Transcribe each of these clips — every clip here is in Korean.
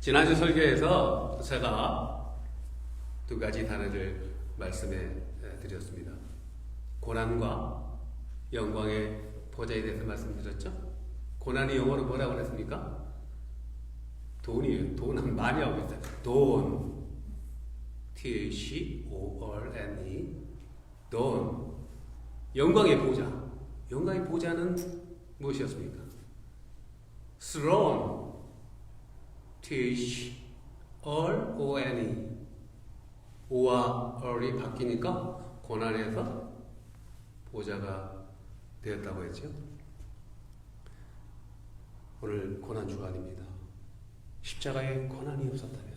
지난주 설교에서 제가 두 가지 단어를 말씀해 드렸습니다. 고난과 영광의 보좌에 대해서 말씀드렸죠. 고난이 영어로 뭐라고 그랬습니까? 돈이에요. 돈 많이 하고 있어요. 돈, T-H-O-R-N-E, 돈. 영광의 보좌. 영광의 보좌는 무엇이었습니까? throne, T-H-R-O-N-E. O와 R이 바뀌니까 고난에서 보좌가 되었다고 했죠. 오늘 고난 주간입니다. 십자가에 고난이 없었다면,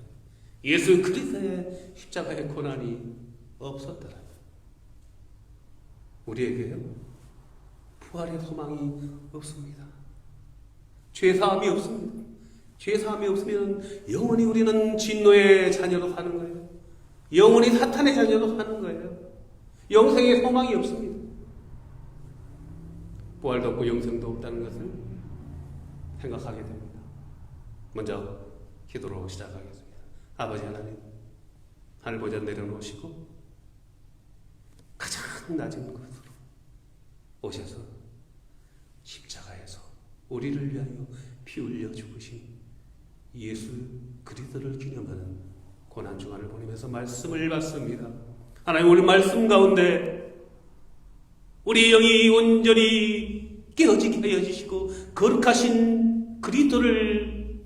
예수 그리스도의 십자가에 고난이 없었다면 우리에게요 부활의 소망이 없습니다. 죄사함이 없습니다. 죄사함이 없으면 영원히 우리는 진노의 자녀로 사는 거예요. 영원히 사탄의 자녀로 사는 거예요. 영생의 소망이 없습니다. 부활도 없고 영생도 없다는 것을 생각하게 됩니다. 먼저 기도로 시작하겠습니다. 아버지 하나님, 하늘 보좌 내려놓으시고 가장 낮은 곳으로 오셔서 십자가에서 우리를 위하여 피 흘려 죽으신 예수 그리스도를 기념하는 고난 주간을 보내면서 말씀을 받습니다. 하나님, 우리 말씀 가운데 우리 영이 온전히 깨어지게 하여 주시고 거룩하신 그리스도를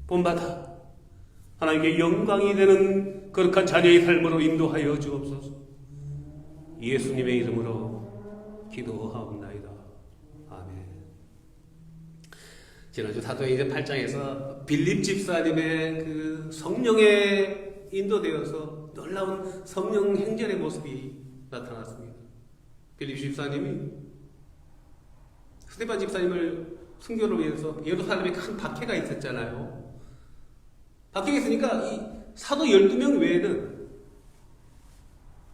본받아 하나님께 영광이 되는 거룩한 자녀의 삶으로 인도하여 주옵소서. 예수님의 이름으로 기도하옵나이다. 아멘. 지난주 사도행전 8장에서 빌립 집사님의 그 성령에 인도되어서 놀라운 성령 행전의 모습이 나타났습니다. 빌립 집사님이 스데반 집사님을 순교를 위해서 예루살렘에 큰 박해가 있었잖아요. 박해가 있으니까 이 사도 12명 외에는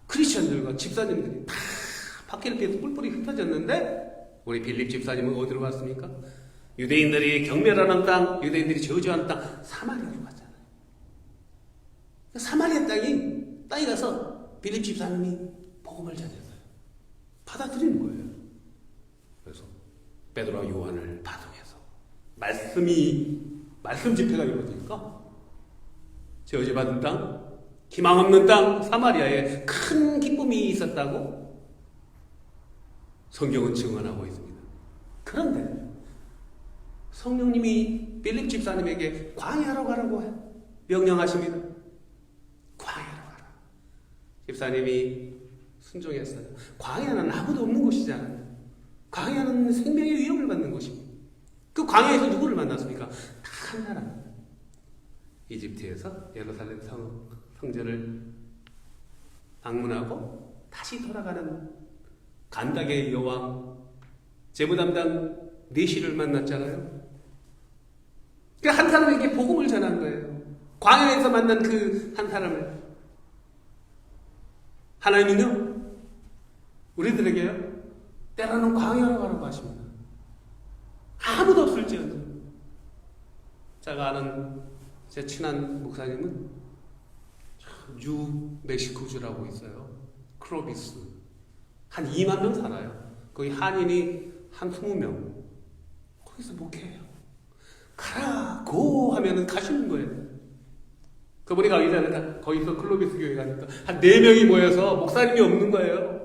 크리스천들과 집사님들이 다 박해를 피해서 뿔뿔이 흩어졌는데 우리 빌립 집사님은 어디로 갔습니까? 유대인들이 경멸하는 땅, 유대인들이 저주하는 땅 사마리아로 갔잖아요. 사마리아 땅이 가서 빌립 집사님이 복음을 전했어요. 받아들이는 거예요. 그래서 베드로와 요한을 파송해서 말씀 집회가 이루어지니까 저주받은 땅, 기망 없는 땅 사마리아에 큰 기쁨이 있었다고 성경은 증언하고 있습니다. 그런데 성령님이 빌립 집사님에게 광야로 가라고 명령하십니다. 광야로 가라. 집사님이 순종했어요. 광야는 아무도 없는 곳이잖아요. 광야는 생명의 위협을 받는 곳입니다. 그 광야에서 누구를 만났습니까? 다 한 나라. 이집트에서 예루살렘 성전을 방문하고 다시 돌아가는 간닥의 여왕 제부 담당 네시를 만났잖아요. 한 사람에게 복음을 전한 거예요. 광야에서 만난 그 한 사람을. 하나님은요 우리들에게요 때로는 광야로 가라고 하십니다. 아무도 없을지언정. 제가 아는 제 친한 목사님은 뉴멕시코주라고 있어요. 크로비스. 한 2만 명 살아요. 거기 한인이 한 20명. 거기서 목회해요. 가라고 하면은 가시는 거예요. 그분이 가기 전에 거기서 클로비스 교회 가니까 한 4명이 모여서 목사님이 없는 거예요.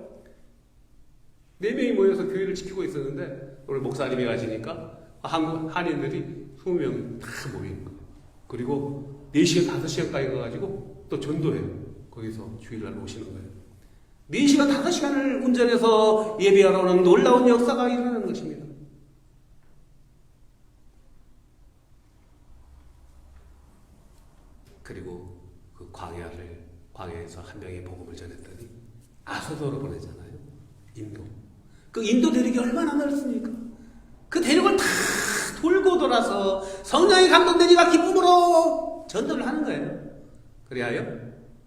4명이 모여서 교회를 지키고 있었는데 오늘 목사님이 가시니까 한인들이 20명이 다 모이는 거예요. 그리고 4시간, 5시간까지 가가지고 또 전도해요. 거기서 주일날 오시는 거예요. 4시간, 5시간을 운전해서 예배하러 오는 놀라운 역사가 일어나는 것입니다. 그리고 그 광야에서 한 명의 복음을 전했더니 아소도로 보내잖아요. 인도. 그 인도 대륙이 얼마나 넓습니까? 그 대륙을 다 돌고 돌아서 성령이 감동되니까 기쁨으로 전도를 하는 거예요. 그리하여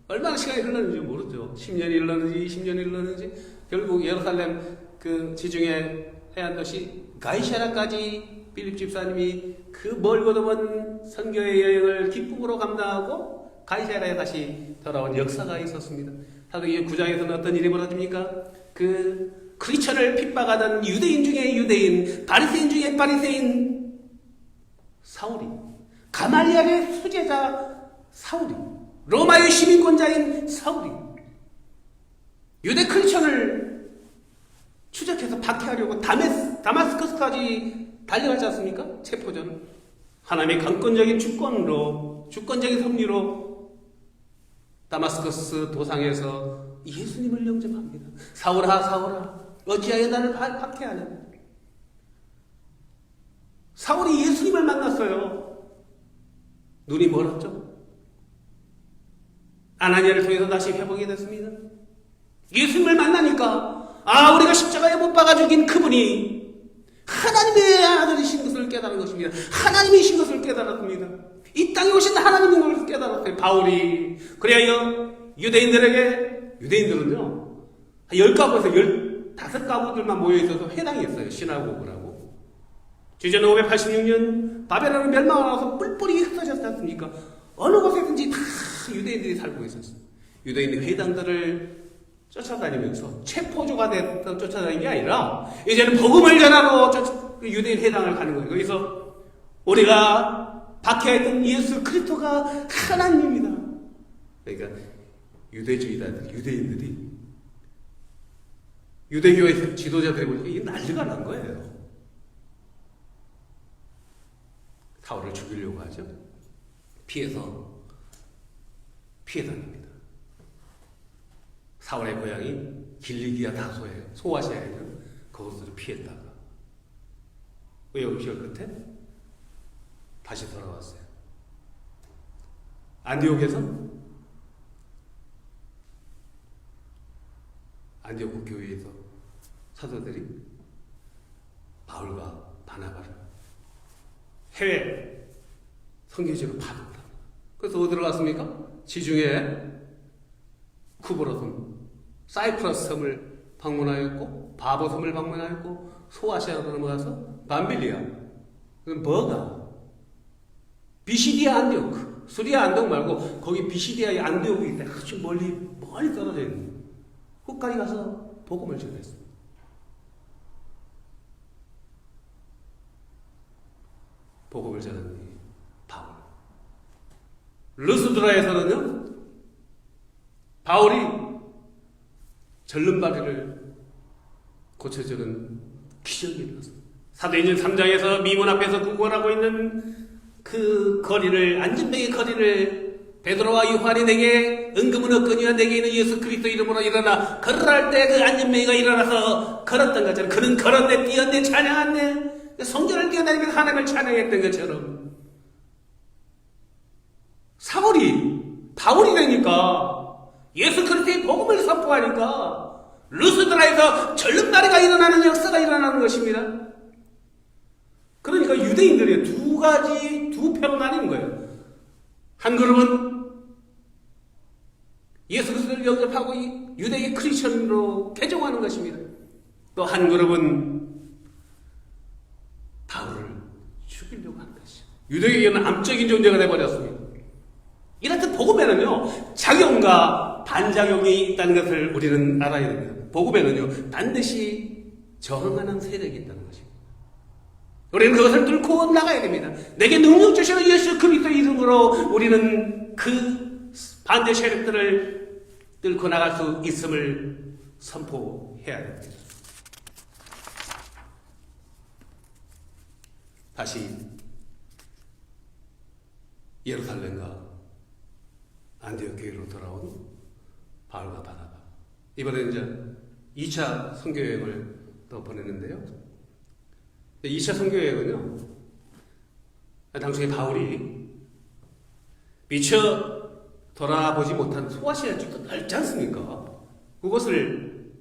얼마나 시간이 흘렀는지 모르죠. 10년이 흘렀는지 20년이 흘렀는지 결국 예루살렘 그 지중해 해안 도시 가이샤라까지 빌립 집사님이 그 멀고도 먼 선교의 여행을 기쁨으로 감당하고 가이사랴에 다시 돌아온 역사가 있었습니다. 사도행전 9장에서는 어떤 일이 벌어집니까? 그 크리스천을 핍박하던 유대인 중에 유대인, 바리새인 중에 바리새인 사울이, 가말리엘의 수제자 사울이, 로마의 시민권자인 사울이 유대 크리스천을 추적해서 박해하려고 다마스커스까지 달려가지 않습니까? 체포전. 하나님의 강권적인 주권적인 섭리로 다마스커스 도상에서 예수님을 영접합니다. 사울아, 사울아, 어찌하여 나를 박해하냐? 사울이 예수님을 만났어요. 눈이 멀었죠? 아나니아를 통해서 다시 회복이 됐습니다. 예수님을 만나니까 우리가 십자가에 못 박아 죽인 그분이 하나님의 아들이신 것을 깨달은 것입니다. 하나님이신 것을 깨달았습니다. 이 땅에 오신 하나님인 것을 깨달았어요. 바울이. 그래야 유대인들은요 10가구에서 15가구들만 모여있어서 회당이 있어요. 시나고그라고. 주전 586년 바벨론을 멸망하고 뿔뿔이 흩어졌지 않습니까? 어느 곳에든지 다 유대인들이 살고 있었어요. 유대인의 회당들을 쫓아다니면서 체포조가 됐던 쫓아다니는 게 아니라 이제는 복음을 전하러 유대인 회당을 가는 거예요. 거기서 우리가 박해했던 예수 그리스도가 하나님입니다. 그러니까 유대인들이 유대교의 지도자들이 보니까 이게 난리가 난 거예요. 사울을 죽이려고 하죠. 피해서 피해 다닙니다. 사울의 고향이 길리기아 다소예요. 소아시아에 있는 그것으로 피했다가 의욕시절 끝에 다시 돌아왔어요. 안디옥 교회에서 사도들이 바울과 바나바를 해외 선교지로 파송합니다. 그래서 어디로 갔습니까? 지중해 쿠브로섬, 사이프러스 섬을 방문하였고, 바보 섬을 방문하였고, 소아시아로 넘어가서 밤빌리아, 뭐가? 비시디아 안디오크, 수리아 안동 말고 거기 비시디아의 안디오크에 있다. 아주 멀리 떨어져 있는 거기까지 가서 복음을 전했습니다. 복음을 전하는 바울. 르스드라에서는요, 바울이 절름발이를 고쳐주는 기적이 일어났습니다. 사도행전 3장에서 미문 앞에서 구걸하고 있는 그 거리를, 안전뱅이 거리를 베드로와 요한이 내게 은금은 없거니와 내게 있는 예수 그리스도 이름으로 일어나 걸으라 할 때 그 안전뱅이가 일어나서 걸었던 것처럼, 그는 걸었네, 뛰었네, 찬양했네, 성전을 뛰어다니면서 하나님을 찬양했던 것처럼 바울이 되니까, 예수 그리스도의 복음을 선포하니까 루스드라에서 절름다리가 일어나는 역사가 일어나는 것입니다. 그러니까 유대인들이 두 패로 나뉘는 거예요. 한 그룹은 예수 그리스도를 영접하고 유대의 크리스천으로 개종하는 것입니다. 또 한 그룹은 바울을 죽이려고 하는 것이죠. 유대교는 암적인 존재가 되어버렸습니다. 이렇듯 복음에는요, 작용과 반작용이 있다는 것을 우리는 알아야 됩니다. 복음에는요, 반드시 저항하는 세력이 있다는 것입니다. 우리는 그것을 뚫고 나가야 됩니다. 내게 능력 주시는 예수 그리스도 이름으로 우리는 그 반대 세력들을 뚫고 나갈 수 있음을 선포해야 됩니다. 다시 예루살렘과 안디옥 교회로 돌아온 바울과 바나바. 이번에 이제 2차 선교여행을 또 보냈는데요. 2차 선교여행은요, 당시에 바울이 미처 돌아보지 못한 소아시아 쪽도 넓지 않습니까? 그것을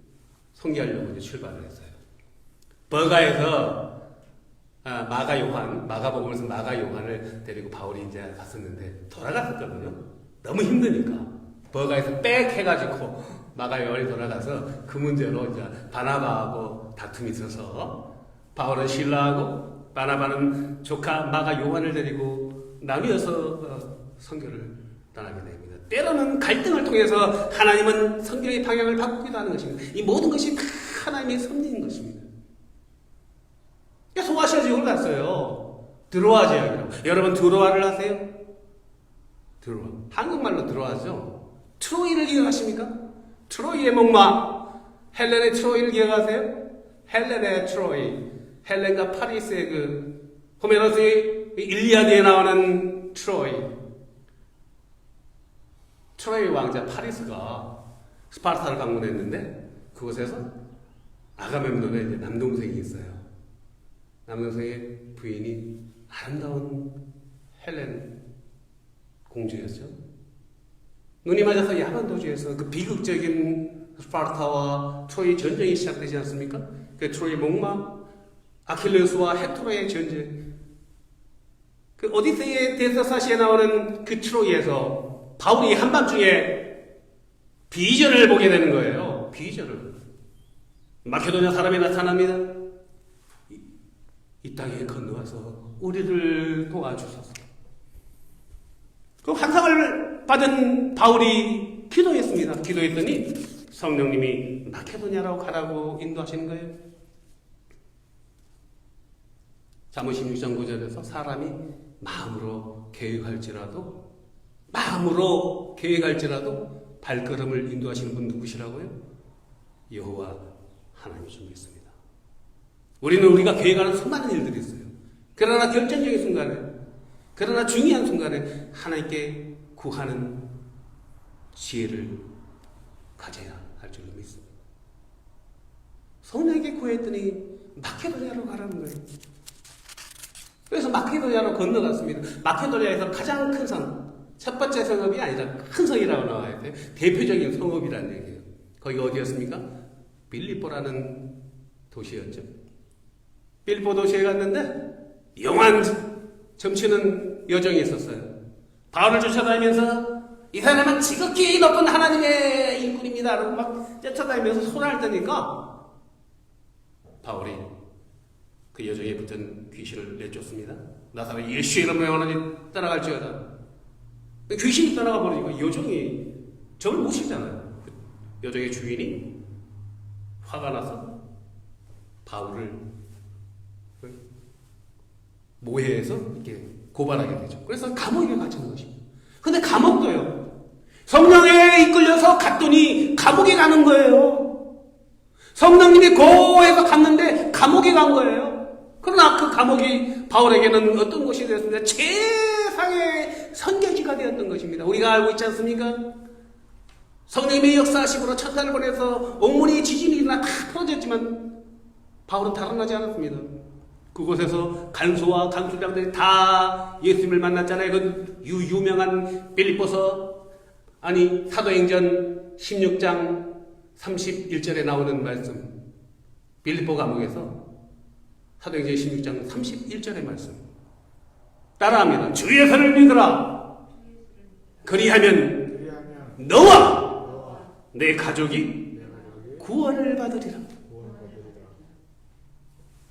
선교하려고 이제 출발을 했어요. 버가에서 마가복음을 쓴 마가 요한을 데리고 바울이 이제 갔었는데 돌아갔었거든요. 너무 힘드니까 버가에서 빽 해가지고 마가 요한이 돌아가서 그 문제로 이제 바나바하고 다툼이 있어서 바울은 실라하고 바나바는 조카 마가 요한을 데리고 나뉘어서 선교를 떠나게 됩니다. 때로는 갈등을 통해서 하나님은 선교의 방향을 바꾸기도 하는 것입니다. 이 모든 것이 다 하나님의 섭리인 것입니다. 소아시아 지역을 갔어요. 드로아 지역이라고. 여러분 드로아를 아세요? 드로아. 한국말로 드로아죠. 트로이를 기억하십니까? 트로이의 목마. 헬렌의 트로이를 기억하세요? 헬렌의 트로이. 헬렌과 파리스의 그 호메로스의 일리아드에 나오는 트로이. 트로이 왕자 파리스가 스파르타를 방문했는데 그곳에서 아가멤논의 이제 남동생이 있어요. 남동생의 부인이 아름다운 헬렌 공주였죠. 눈이 맞아서 야만 도주에서 그 비극적인 스파르타와 트로이 전쟁이 시작되지 않습니까? 그 트로이 목마, 아킬레스와 헥토르의 전쟁. 그 오디세이의 데스사시에 나오는 그 트로이에서 바울이 한밤중에 비전을 보게 되는 거예요. 비전을. 마케도냐 사람이 나타납니다. 이 땅에 건너와서 우리를 도와주소서. 그 환상을 받은 바울이 기도했습니다. 기도했더니 성령님이 마케도냐로 가라고 인도하시는 거예요. 잠언 16장 9절에서 사람이 마음으로 계획할지라도 발걸음을 인도하시는 분 누구시라고요? 여호와 하나님이신 믿습니다. 우리는 우리가 계획하는 수많은 일들이 있어요. 그러나 결정적인 순간에, 그러나 중요한 순간에 하나님께 구하는 지혜를 가져야 할 줄로 믿습니다. 성령에게 구했더니 마케도냐로 가라는 거예요. 그래서 마케도냐로 건너갔습니다. 마케도냐에서 가장 큰 성, 첫 번째 성읍이 아니라 큰 성이라고 나와야 돼요. 대표적인 성읍이라는 얘기예요. 거기가 어디였습니까? 빌립보라는 도시였죠. 빌립보 도시에 갔는데 영한 점치는 여정이 있었어요. 바울을 쫓아다니면서 이 사람은 지극히 높은 하나님의 일꾼입니다. 라고 막 쫓아다니면서 소란을 떠니까 바울이 그 여정에 붙은 귀신을 내쫓습니다. 나사렛 예수의 이름으로 영원히 떠나갈지어다. 귀신이 떠나가 버리니까 여정이 저를 모시잖아요. 여정의 주인이 화가 나서 바울을 모해해서 이렇게 고발하게 되죠. 그래서 감옥에 갇힌 것입니다. 근데 감옥도요, 성령에 이끌려서 갔더니 감옥에 가는 거예요. 성령님이 고해서 갔는데 감옥에 간 거예요. 그러나 그 감옥이 바울에게는 어떤 곳이 되었습니까? 최상의 선교지가 되었던 것입니다. 우리가 알고 있지 않습니까? 성령님의 역사하심으로 천사를 보내서 옥문이 지진이 일어나 다 풀어졌지만 바울은 달아나지 않았습니다. 그곳에서 간수와 간수장들이 다 예수님을 만났잖아요. 그 유명한 빌립보서, 아니 사도행전 16장 31절에 나오는 말씀. 빌립보 감옥에서 사도행전 16장 31절의 말씀 따라합니다. 주 예수를 믿으라. 그리하면 너와 내 가족이 구원을 받으리라.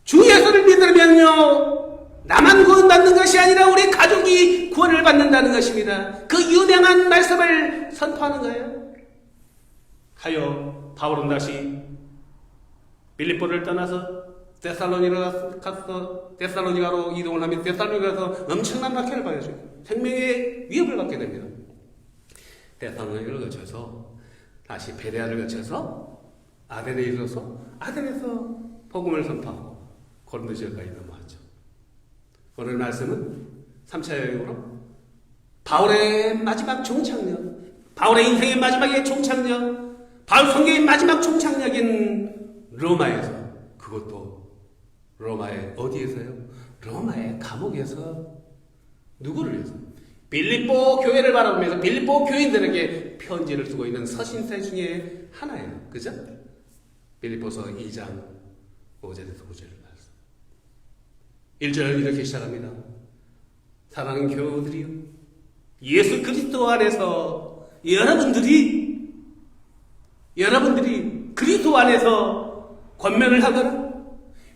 주 예수를 믿으면요, 나만 구원받는 것이 아니라 우리 가족이 구원을 받는다는 것입니다. 그 유명한 말씀을 선포하는 거예요. 하여 바울은 다시 빌립보를 떠나서 데살로니가로 이동을 하면 데살로니가에서 엄청난 박해를 받았죠. 생명의 위협을 받게 됩니다. 데살로니가를 거쳐서 다시 베레아를 거쳐서 아덴에 이르러서 아덴에서 복음을 선포하고 고린도 지역까지 넘어왔죠. 오늘 말씀은 3차 여행으로 바울의 마지막 종착역, 바울의 인생의 마지막의 종착역, 바울 성경의 마지막 종착역인 로마에서, 그것도 로마의 어디에서요? 로마의 감옥에서 누구를 위해서? 빌립보 교회를 바라보면서 빌립보 교인들에게 편지를 쓰고 있는 서신서 중에 하나예요. 그죠? 빌립보서 2장 5절에서 9절 말씀. 1절 이렇게 시작합니다. 사랑하는 교우들이요, 예수 그리스도 안에서 여러분들이 그리스도 안에서 권면을 하거나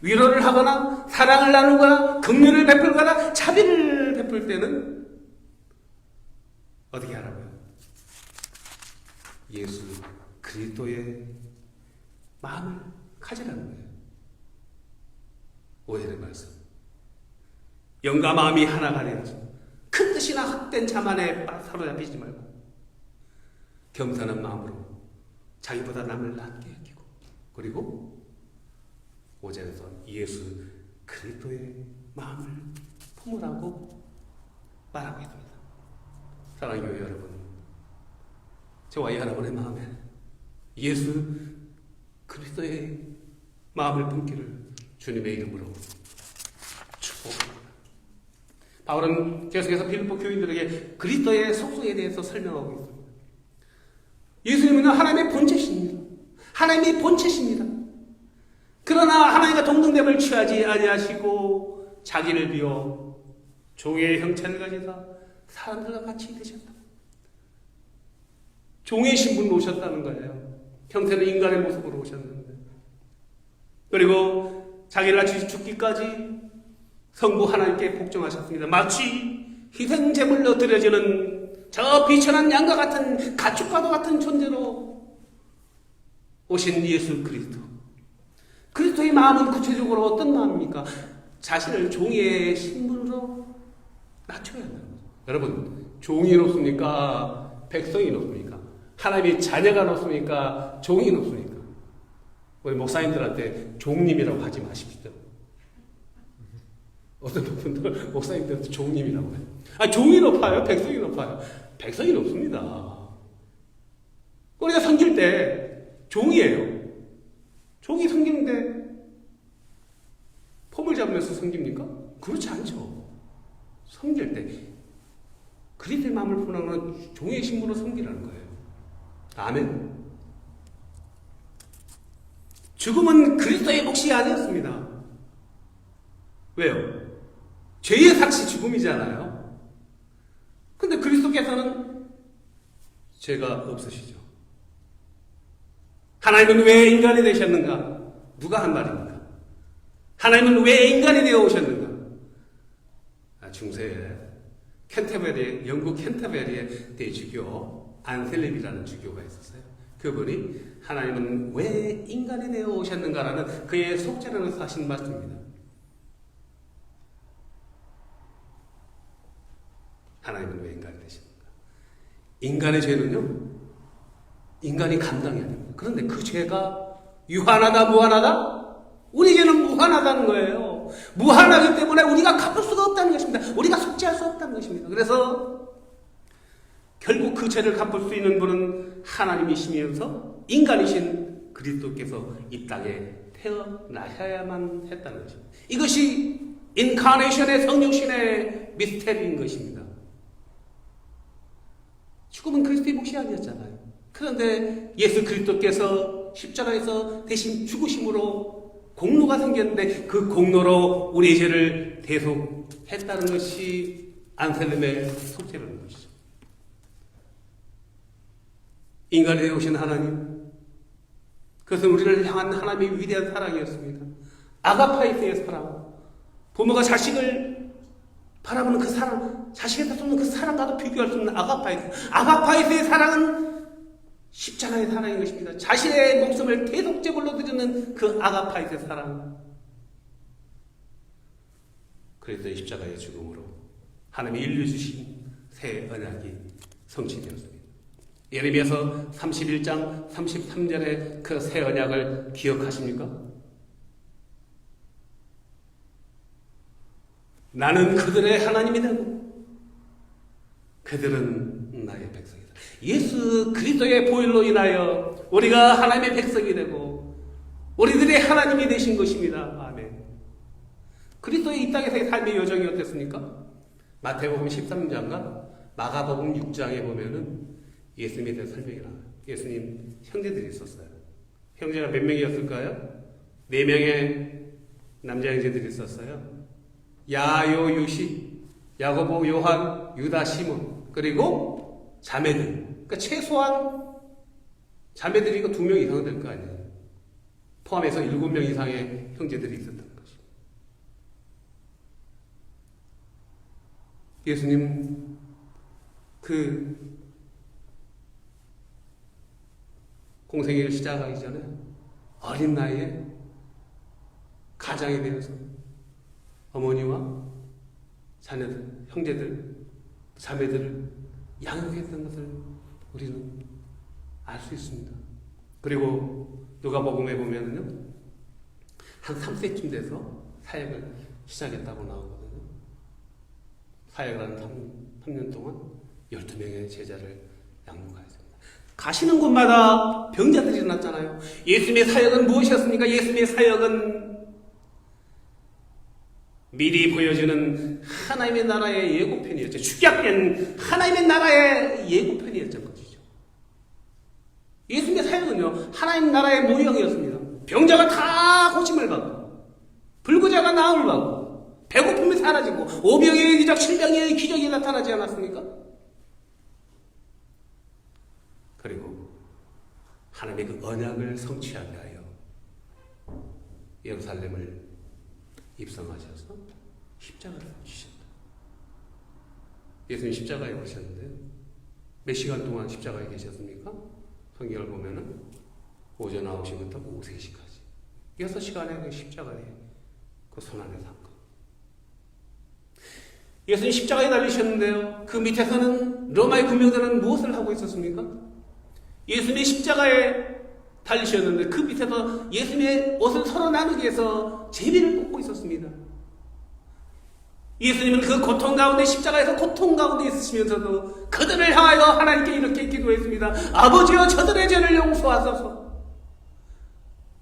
위로를 하거나 사랑을 나누거나 긍휼을 베풀거나 자비를 베풀 때는 어떻게 하라고요? 예수 그리스도의 마음을 가지라는 거예요. 오해의 말씀. 영과 마음이 하나가 되어서 큰 뜻이나 헛된 자만에 사로잡히지 말고 겸손한 마음으로 자기보다 남을 낮게 여기고, 그리고 5절에서 예수 그리스도의 마음을 품으라고 말하고 있습니다. 사랑하는 교회 여러분, 저와 이 여러분의 마음에 예수 그리스도의 마음을 품기를 주님의 이름으로 축복합니다. 바울은 계속해서 빌립보 교인들에게 그리스도의 속성에 대해서 설명하고 있습니다. 예수님은 하나님의 본체십니다. 하나님의 본체십니다. 그러나 하나님과 동등됨을 취하지 아니하시고 자기를 비워 종의 형체를 가지사 사람들과 같이 되셨다. 종의 신분으로 오셨다는 거예요. 형태는 인간의 모습으로 오셨는데, 그리고 자기를 낮추시 죽기까지 성부 하나님께 복종하셨습니다. 마치 희생제물로 드려지는 저 비천한 양과 같은 가축과도 같은 존재로 오신 예수 그리스도. 그리스도의 마음은 구체적으로 어떤 마음입니까? 자신을 종의 신분으로 낮춰야 한다는 거죠. 여러분, 종이 높습니까? 백성이 높습니까? 하나님의 자녀가 높습니까? 종이 높습니까? 우리 목사님들한테 종님이라고 하지 마십시오. 어떤 분들 목사님들한테 종님이라고 해요. 아, 종이 높아요? 백성이 높아요? 백성이 높습니다. 우리가 섬길 때 종이에요. 종이 섬기는데 폼을 잡으면서 섬깁니까? 그렇지 않죠. 섬길 때 그리스도의 마음을 품는 종의 신분으로 섬기라는 거예요. 아멘. 죽음은 그리스도의 몫이 아니었습니다. 왜요? 죄의 삭시 죽음이잖아요. 근데 그리스도께서는 죄가 없으시죠. 하나님은 왜 인간이 되셨는가? 누가 한 말입니까? 하나님은 왜 인간이 되어 오셨는가? 중세에 캔터베리, 영국 캔터베리의 대주교 안셀림이라는 주교가 있었어요. 그분이 하나님은 왜 인간이 되어 오셨는가라는 그의 속죄를 하신 말씀입니다. 하나님은 왜 인간이 되십니까? 인간의 죄는요, 인간이 감당이 아닙니다. 그런데 그 죄가 유한하다, 무한하다? 우리 죄는 무한하다는 거예요. 무한하기 때문에 우리가 갚을 수가 없다는 것입니다. 우리가 속죄할 수 없다는 것입니다. 그래서 결국 그 죄를 갚을 수 있는 분은 하나님이시면서 인간이신 그리스도께서 이 땅에 태어나셔야만 했다는 것입니다. 이것이 인카네이션의 성육신의 미스테리인 것입니다. 죽음은 그리스도의 몫이 아니었잖아요. 그런데 예수 그리스도께서 십자가에서 대신 죽으심으로 공로가 생겼는데 그 공로로 우리의 죄를 대속했다는 것이 안셀렘의 속죄라는 것이죠. 인간이 되어 오신 하나님, 그것은 우리를 향한 하나님의 위대한 사랑이었습니다. 아가파이스의 사랑, 부모가 자식을 바라보는 그 사랑, 자식에게 쏟는 그 사랑과도 비교할 수 없는 아가파이스. 아가파이스의 사랑은 십자가의 사랑인 것입니다. 자신의 목숨을 대속제물로 드리는 그 아가파이스의 사랑. 그래서 십자가의 죽음으로 하나님이 인류 주신 새 언약이 성취되었습니다. 예레미야서 31장 33절의 그 새 언약을 기억하십니까? 나는 그들의 하나님이 되고 그들은 나의 백성이다. 예수 그리스도의 보혈로 인하여 우리가 하나님의 백성이 되고 우리들의 하나님이 되신 것입니다. 아멘. 그리스도의 이 땅에서의 삶의 여정이 어땠습니까? 마태복음 13장과 마가복음 6장에 보면은 예수님에 대한 설명이 나와요. 예수님 형제들이 있었어요. 형제가 몇 명이었을까요? 4명의 남자 형제들이 있었어요. 야요, 유시, 야고보, 요한, 유다, 시몬, 그리고 자매들. 그러니까 최소한 자매들이 2명 이상은 될 거 아니에요. 포함해서 7명 이상의 형제들이 있었던 것입니다. 예수님 그 공생애를 시작하기 전에 어린 나이에 가장이 되어서 어머니와 자녀들, 형제들, 자매들을 양육했던 것을 우리는 알 수 있습니다. 그리고 누가복음에 보면은요, 한 3세쯤 돼서 사역을 시작했다고 나오거든요. 사역을 한 3년 동안 12명의 제자를 양육하였습니다. 가시는 곳마다 병자들이 일어났잖아요. 예수님의 사역은 무엇이었습니까? 예수님의 사역은 미리 보여주는 하나님의 나라의 예고편이었죠. 축약된 하나님의 나라의 예고편이었던 것이죠. 예수님의 사역은요, 하나님 나라의 모형이었습니다. 병자가 다 고침을 받고, 불구자가 나음을 받고, 배고픔이 사라지고, 5병의 기적, 7병의 기적이 나타나지 않았습니까? 그리고 하나님의 그 언약을 성취하게 하여 예루살렘을 입성하셔서 십자가를 지셨다. 예수님 십자가에 오셨는데 몇 시간 동안 십자가에 계셨습니까? 성경을 보면은 오전 9시부터 오후 3시까지 6시간의 그 십자가에 그 손안에 담고 예수님 십자가에 달리셨는데요, 그 밑에서는 로마의 군병들은 무엇을 하고 있었습니까? 예수님의 십자가에 달리셨는데 그 밑에서 예수님의 옷을 서로 나누기 위해서 제비를 뽑고 있었습니다. 예수님은 그 고통 가운데, 십자가에서 고통 가운데 있으시면서도 그들을 향하여 하나님께 이렇게 기도했습니다. 아버지여, 저들의 죄를 용서하소서.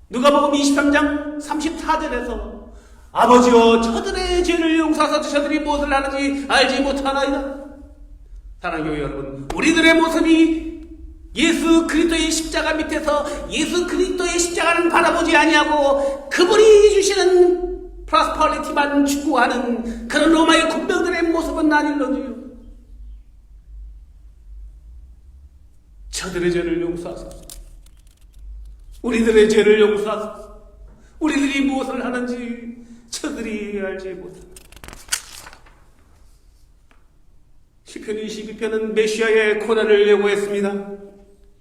누가복음 23장 34절에서 아버지여, 저들의 죄를 용서하소서. 저들이 무엇을 하는지 알지 못하나이다. 사랑하는 교회 여러분, 우리들의 모습이 예수 그리스도의 십자가 밑에서 예수 그리스도의 십자가는 바라보지 아니하고 그분이 주시는 프로스퍼리티만 추구하는 그런 로마의 군병들의 모습은 아닐런지요. 저들의 죄를 용서하소서. 우리들의 죄를 용서하소서. 우리들이 무엇을 하는지 저들이 알지 못한다. 시편 22편은 메시아의 고난을 예고했습니다.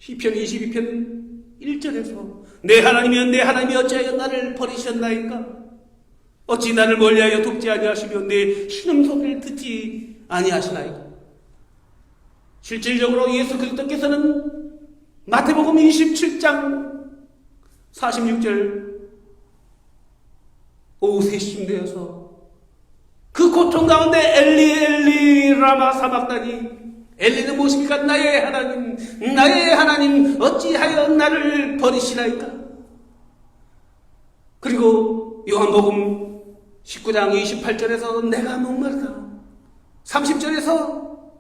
시편 22편 1절에서 내 하나님이여, 내 하나님이 어찌하여 나를 버리셨나이까? 어찌 나를 멀리하여 돕지 아니하시며 내 신음소리를 듣지 아니하시나이까? 실질적으로 예수 그리스도께서는 마태복음 27장 46절 오후 3시쯤 되어서 그 고통 가운데 엘리 엘리 라마 사박다니, 엘리는 무엇입니까? 나의 하나님, 나의 하나님 어찌하여 나를 버리시나이까? 그리고 요한복음 19장 28절에서 내가 목마르다, 30절에서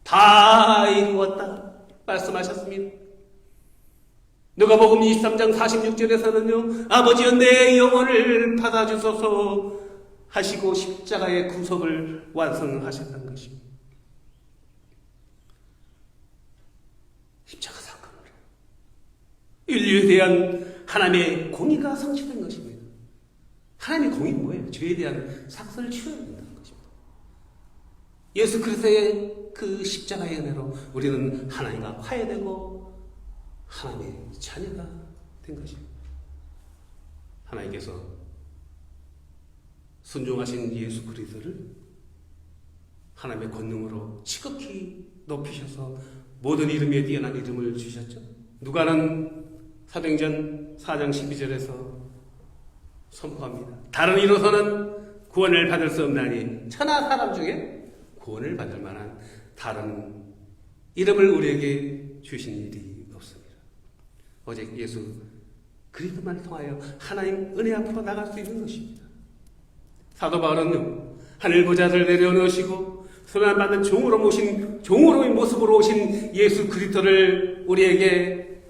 다 이루었다 말씀하셨습니다. 누가복음 23장 46절에서는요, 아버지여 내 영혼을 받아주소서 하시고 십자가의 구속을 완성하셨다는 것입니다. 십자가 사건으로 인류에 대한 하나님의 공의가 성취된 것입니다. 하나님의 공의는 뭐예요? 죄에 대한 삭선을 치러야 된다는 것입니다. 예수 그리스도의 그 십자가의 은혜로 우리는 하나님과 화해되고 하나님의 자녀가 된 것입니다. 하나님께서 순종하신 예수 그리스도를 하나님의 권능으로 지극히 높이셔서 모든 이름에 뛰어난 이름을 주셨죠. 누가는 사도행전 4장 12절에서 선포합니다. 다른 이로서는 구원을 받을 수 없나니 천하 사람 중에 구원을 받을 만한 다른 이름을 우리에게 주신 일이 없습니다. 오직 예수 그리스도만을 통하여 하나님 은혜 앞으로 나갈 수 있는 것입니다. 사도 바울은요, 하늘 보좌를 내려놓으시고 소망받는 종으로의 모습으로 오신 예수 그리스도를 우리에게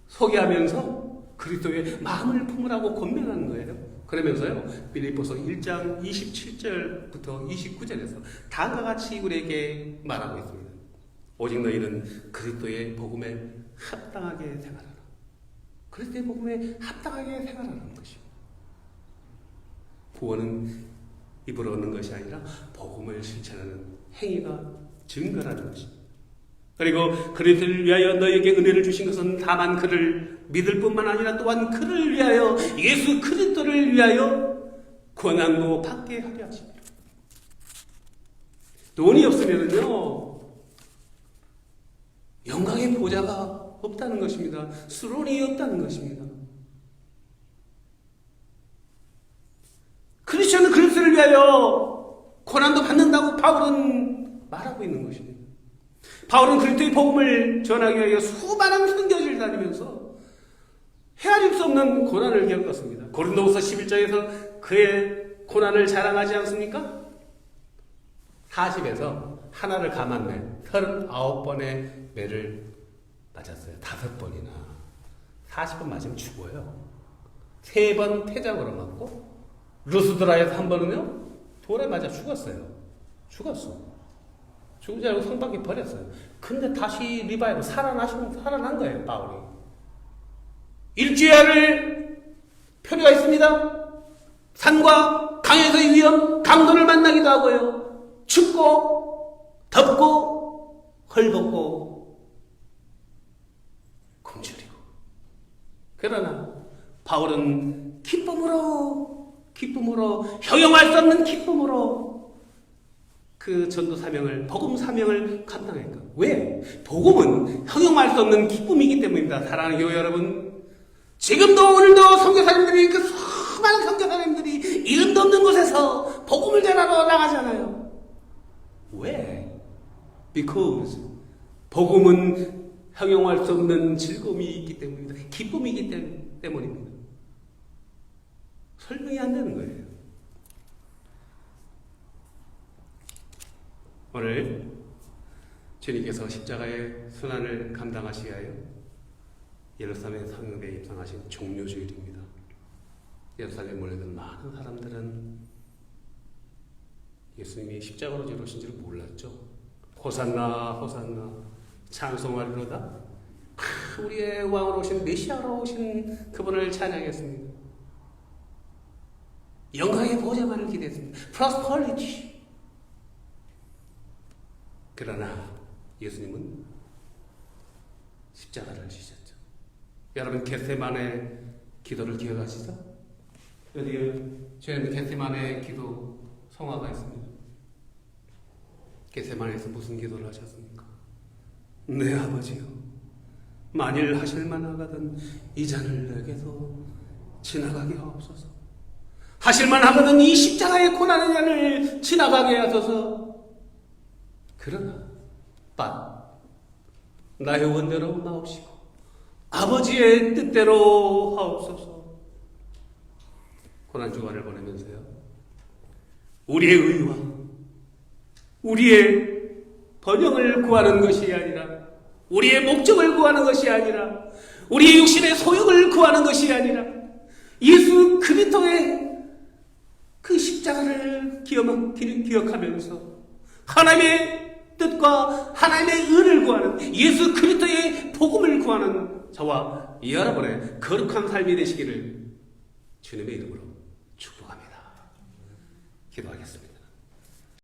소개하면서 그리스도의 마음을 품으라고 권면하는 거예요. 그러면서요, 빌립보서 1장 27절부터 29절에서 다음과 같이 우리에게 말하고 있습니다. 오직 너희는 그리스도의 복음에 합당하게 생활하라. 그리스도의 복음에 합당하게 생활하는 것입니다. 구원은 입으로 얻는 것이 아니라 복음을 실천하는 행위가 증거라는 것입니다. 그리고 그리스도를 위하여 너에게 은혜를 주신 것은 다만 그를 믿을 뿐만 아니라 또한 그를 위하여 예수 그리스도를 위하여 권한도 받게 하려 하십니다. 돈이 없으면요 영광의 보좌가 없다는 것입니다. 수론이 없다는 것입니다. 크리스천은 그리스도를 위하여 고난도 받는다고 바울은 말하고 있는 것입니다. 바울은 그리스도의 복음을 전하기 위하여 수많은 선교지를 다니면서 헤아릴 수 없는 고난을 겪었습니다. 고린도후서 11장에서 그의 고난을 자랑하지 않습니까? 40에서 하나를 감았네. 39번의 매를 맞았어요. 5번이나. 40번 맞으면 죽어요. 3번 태장으로 맞고 루스드라에서 한 번은요 돌에 맞아 죽었어요. 죽은 줄 알고 성밖에 버렸어요. 근데 다시 리바이브 살아난 거예요. 바울이. 일주일을 표류가 있습니다. 산과 강에서의 위험, 강도를 만나기도 하고요. 춥고 덥고 헐벗고 굶주리고. 그러나 바울은 기쁨으로 형용할 수 없는 기쁨으로 그 전도 사명을, 복음 사명을 감당했다. 왜? 복음은 형용할 수 없는 기쁨이기 때문입니다. 사랑하는 교회 여러분, 지금도 오늘도 선교사님들이 그 수많은 선교사님들이 이름도 없는 곳에서 복음을 전하러 나가잖아요. 왜? Because 복음은 형용할 수 없는 즐거움이 있기 때문입니다. 기쁨이기 때문입니다. 설명이 안 되는 거예요. 오늘 주님께서 십자가의 순환을 감당하시기 위하여 예루살렘 성읍에 입성하신 종료주일입니다. 예루살렘에 몰려든 많은 사람들은 예수님이 십자가로 죽으신 줄 몰랐죠. 호산나 호산나 찬송하리로다. 우리의 왕으로 오신 메시아로 오신 그분을 찬양했습니다. 영광의 보좌만을 기대했습니다. Prosperity. 그러나 예수님은 십자가를 지셨죠. 여러분 겟세마네 기도를 기억하시죠? 여기 저희는 겟세마네 기도 성화가 있습니다. 겟세마네에서 무슨 기도를 하셨습니까? 내 아버지요, 만일 하실 만하거든 이 잔을 내게서 지나가게 하옵소서. 하실만 하거든 이 십자가의 고난의 잔을 지나가게 하소서. 그러나 나의 원대로 마옵시고 아버지의 뜻대로 하옵소서. 고난주간을 보내면서요, 우리의 의와 우리의 번영을 구하는 것이 아니라, 우리의 목적을 구하는 것이 아니라, 우리의 육신의 소욕을 구하는 것이 아니라, 예수 그리스도의 그 십자가를 기억하면서 하나님의 뜻과 하나님의 의를 구하는, 예수 그리스도의 복음을 구하는 저와 여러분의 거룩한 삶이 되시기를 주님의 이름으로 축복합니다. 기도하겠습니다.